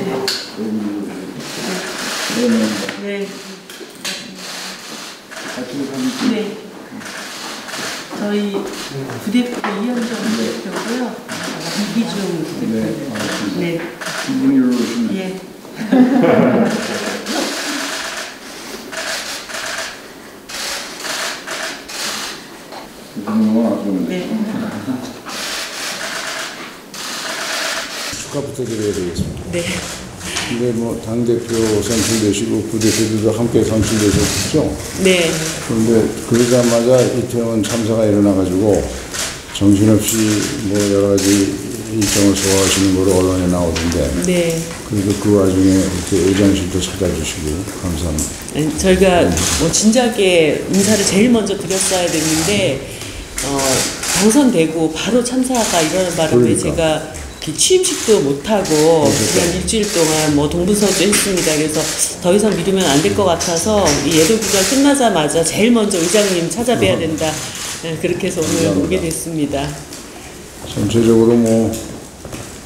네. 네. 저희 부대표 이현정 대표고요. 이기중 대표입니다. 네. 분으로 오시면. 예. 네. 축하부터 드려야 되겠습니다. 네. 근데 뭐 당대표 선출되시고 부대표들도 함께 선출되셨죠? 네. 그런데 그러자마자 이태원 참사가 일어나가지고 정신없이 뭐 여러 가지 일정을 소화하시는 거로 언론에 나오던데. 네. 그래도 그 와중에 이렇게 의장실도 찾아주시고 감사합니다. 아니, 저희가 뭐 진작에 인사를 제일 먼저 드렸어야 됐는데 당선되고 바로 참사가 일어난 바람에 그러니까. 제가 취임식도 못하고 그냥 일주일 동안 뭐 동분서도 했습니다. 그래서 더 이상 미루면 안 될 것 같아서 이 예도 기간 끝나자마자 제일 먼저 의장님 찾아뵈야 된다. 네, 그렇게 해서 오늘 감사합니다. 오게 됐습니다. 전체적으로 뭐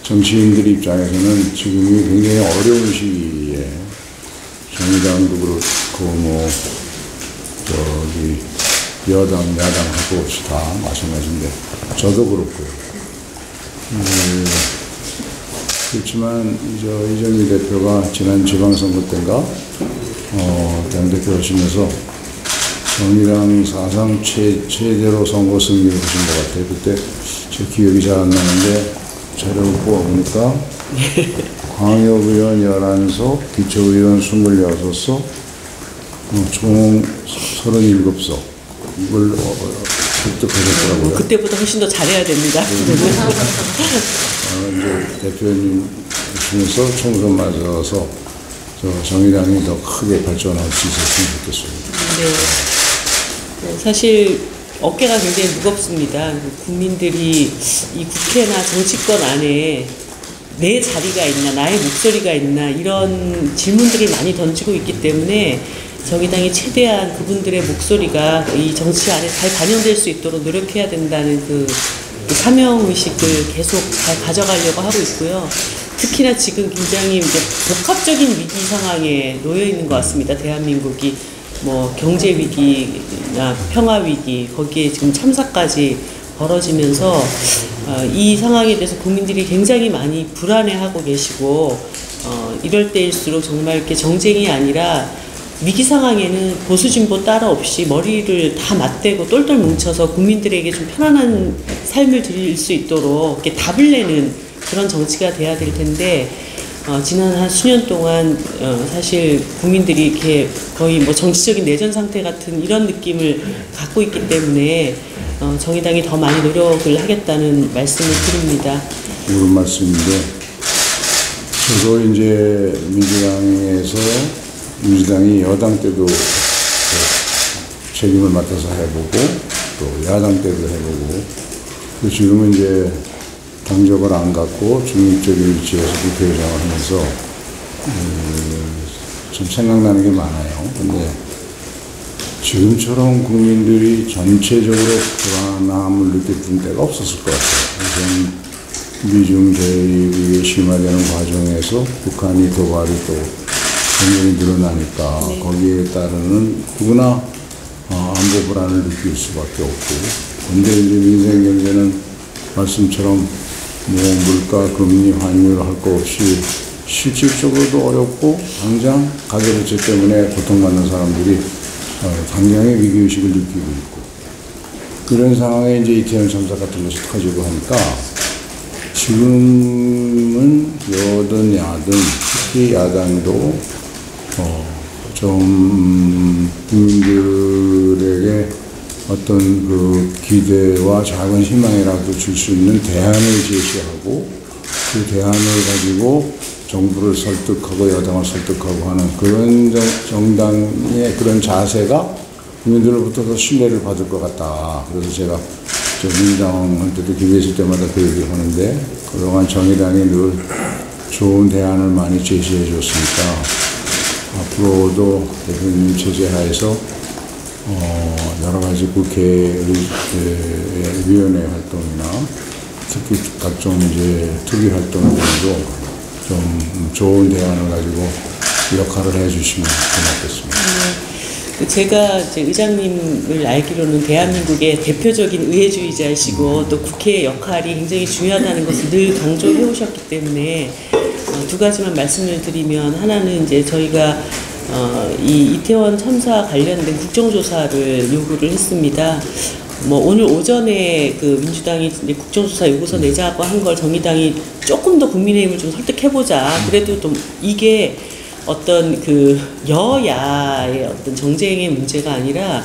정치인들 입장에서는 지금이 굉장히 어려운 시기에 정의당도 그렇고 뭐 저기 여당 야당하고 없이 다 마찬가지인데 저도 그렇고요. 그렇지만 이정미 대표가 지난 지방선거 때인가 당대표 하시면서 정의당 사상 최대로 선거 승리를 하신 것 같아요. 그때 제 기억이 잘 안 나는데 자료를 뽑아보니까 광역의원 11석, 기초의원 26석, 총 37석 이걸 획득하셨더라고요. 그때보다 훨씬 더 잘해야 됩니다. 이제 대표님 하시면서 총선 맞아서 정의당이 더 크게 발전할 수 있었으면 좋겠습니다. 네. 사실 어깨가 굉장히 무겁습니다. 국민들이 이 국회나 정치권 안에 내 자리가 있나, 나의 목소리가 있나 이런 질문들을 많이 던지고 있기 때문에 정의당이 최대한 그분들의 목소리가 이 정치 안에 잘 반영될 수 있도록 노력해야 된다는 그 사명의식을 계속 잘 가져가려고 하고 있고요. 특히나 지금 굉장히 이제 복합적인 위기 상황에 놓여 있는 것 같습니다. 대한민국이 뭐 경제 위기나 평화 위기 거기에 지금 참사까지 벌어지면서 이 상황에 대해서 국민들이 굉장히 많이 불안해하고 계시고 이럴 때일수록 정말 이렇게 정쟁이 아니라 위기 상황에는 보수 진보 따로 없이 머리를 다 맞대고 똘똘 뭉쳐서 국민들에게 좀 편안한 삶을 드릴 수 있도록 이렇게 답을 내는 그런 정치가 돼야 될 텐데 지난 한 수년 동안 사실 국민들이 이렇게 거의 뭐 정치적인 내전 상태 같은 이런 느낌을 갖고 있기 때문에 정의당이 더 많이 노력을 하겠다는 말씀을 드립니다. 옳은 말씀인데 저도 이제 민주당이 여당 때도 책임을 맡아서 해보고 또 야당 때도 해보고 또 지금은 이제 당적을 안 갖고 중립적인 위치에서 부회장을 하면서 좀 생각나는 게 많아요. 근데 지금처럼 국민들이 전체적으로 불안함을 느꼈던 때가 없었을 것 같아요. 미중 대립이 심화되는 과정에서 북한이 도발이 또 굉장히 늘어나니까 네. 거기에 따르는 누구나 안보 불안을 느낄 수밖에 없고 근데 이제 민생 경제는 말씀처럼 뭐 물가, 금리, 환율 할 거 없이 실질적으로도 어렵고 당장 가계부채 때문에 고통받는 사람들이 당장의 위기의식을 느끼고 있고 그런 상황에 이제 이태원 참사 같은 것이 터지고 하니까 지금은 여든 야든 특히 야당도 좀 국민들에게 어떤 그 기대와 작은 희망이라도 줄 수 있는 대안을 제시하고 그 대안을 가지고 정부를 설득하고 여당을 설득하고 하는 그런 정당의 그런 자세가 국민들로부터 더 신뢰를 받을 것 같다. 그래서 제가 민주당한테도 기회했을 때마다 그 얘기를 하는데 그동안 정의당이 늘 좋은 대안을 많이 제시해 줬으니까 앞으로도 대표님 체제 하에서 여러 가지 국회의 위원회 활동이나 특히 각종 이제 특위 활동들도 좀 좋은 대안을 가지고 역할을 해주시면 고맙겠습니다. 제가 이제 의장님을 알기로는 대한민국의 대표적인 의회주의자이시고 또 국회의 역할이 굉장히 중요하다는 것을 늘 강조해 오셨기 때문에 두 가지만 말씀을 드리면, 하나는 이제 저희가 이 이태원 참사 관련된 국정조사를 요구를 했습니다. 뭐 오늘 오전에 그 민주당이 이제 국정조사 요구서 내자고 한 걸 정의당이 조금 더 국민의힘을 좀 설득해보자. 그래도 좀 이게 어떤 그 여야의 어떤 정쟁의 문제가 아니라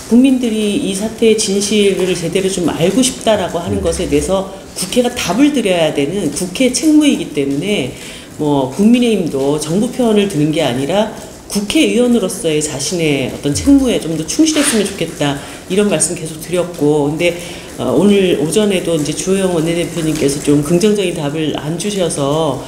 국민들이 이 사태의 진실을 제대로 좀 알고 싶다라고 하는 것에 대해서 국회가 답을 드려야 되는 국회 책무이기 때문에, 뭐 국민의힘도 정부 편을 드는 게 아니라 국회의원으로서의 자신의 어떤 책무에 좀 더 충실했으면 좋겠다, 이런 말씀 계속 드렸고, 근데 오늘 오전에도 이제 주호영 원내대표님께서 좀 긍정적인 답을 안 주셔서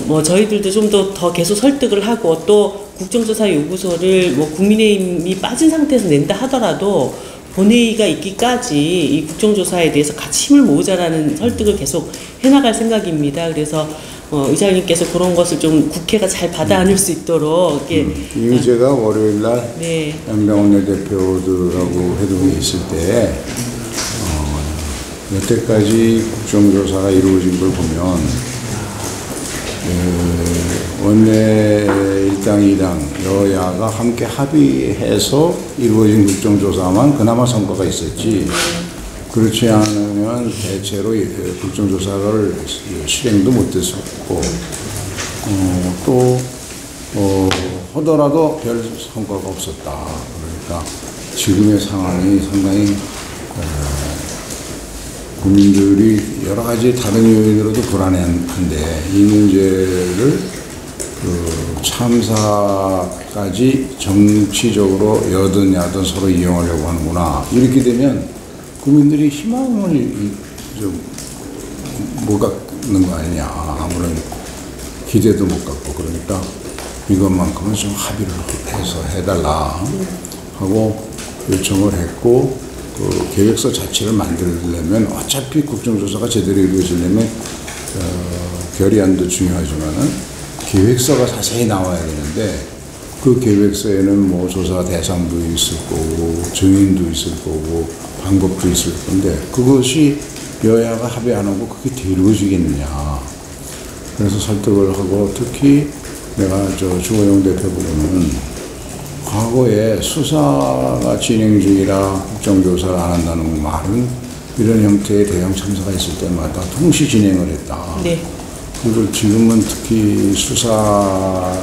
뭐 저희들도 좀 더 계속 설득을 하고, 또 국정조사 요구서를 뭐 국민의힘이 빠진 상태에서 낸다 하더라도 본회의가 있기까지 이 국정조사에 대해서 같이 힘을 모으자라는 설득을 계속 해나갈 생각입니다. 그래서 의장님께서 그런 것을 좀 국회가 잘 받아 안을 수 있도록 이미 제가 월요일날 네. 양당 원내대표들하고 회동이 있을 때 여태까지 국정조사가 이루어진 걸 보면 원내 1당 2당 여야가 함께 합의해서 이루어진 국정조사만 그나마 성과가 있었지, 그렇지 않으면 대체로 국정조사를 실행도 못했었고, 또 하더라도 별 성과가 없었다. 그러니까 지금의 상황이 상당히 국민들이 여러 가지 다른 요인으로도 불안해한데, 이 문제를 참사까지 정치적으로 여든 야든 서로 이용하려고 하는구나, 이렇게 되면 국민들이 희망을 좀 못 갖는 거 아니냐, 아무런 기대도 못 갖고. 그러니까 이것만큼은 좀 합의를 해서 해달라 하고 요청을 했고, 그 계획서 자체를 만들려면 어차피 국정조사가 제대로 이루어지려면 결의안도 중요하지만은 계획서가 자세히 나와야 되는데, 그 계획서에는 뭐 조사 대상도 있을 거고 증인도 있을 거고 방법도 있을 건데, 그것이 여야가 합의 안 하고 그게 이루어지겠느냐. 그래서 설득을 하고, 특히 내가 주호영 대표보고는 과거에 수사가 진행 중이라 국정조사를 안 한다는 말은 이런 형태의 대형 참사가 있을 때마다 동시 진행을 했다. 네. 그리고 지금은 특히 수사,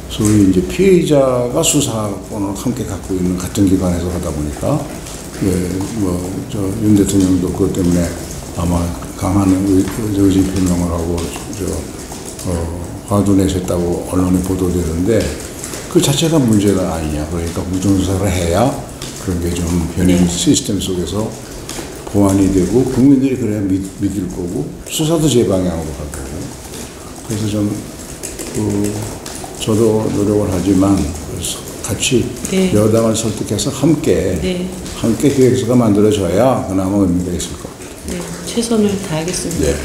소위 이제 피해자가 수사권을 함께 갖고 있는 같은 기관에서 하다 보니까, 윤 대통령도 그것 때문에 아마 강한 의지 표명을 하고 화도 내셨다고 언론에 보도되는데, 그 자체가 문제가 아니냐. 그러니까 국정조사를 해야 그런 게 좀 변형 시스템 속에서 보완이 되고 국민들이 그래야 믿을 거고 수사도 제 방향으로 갈 거고. 그래서 좀 저도 노력을 하지만 같이 네. 여당을 설득해서 함께 계획서가 만들어져야 그나마 의미가 있을 것 같아요. 네, 최선을 다하겠습니다. 네.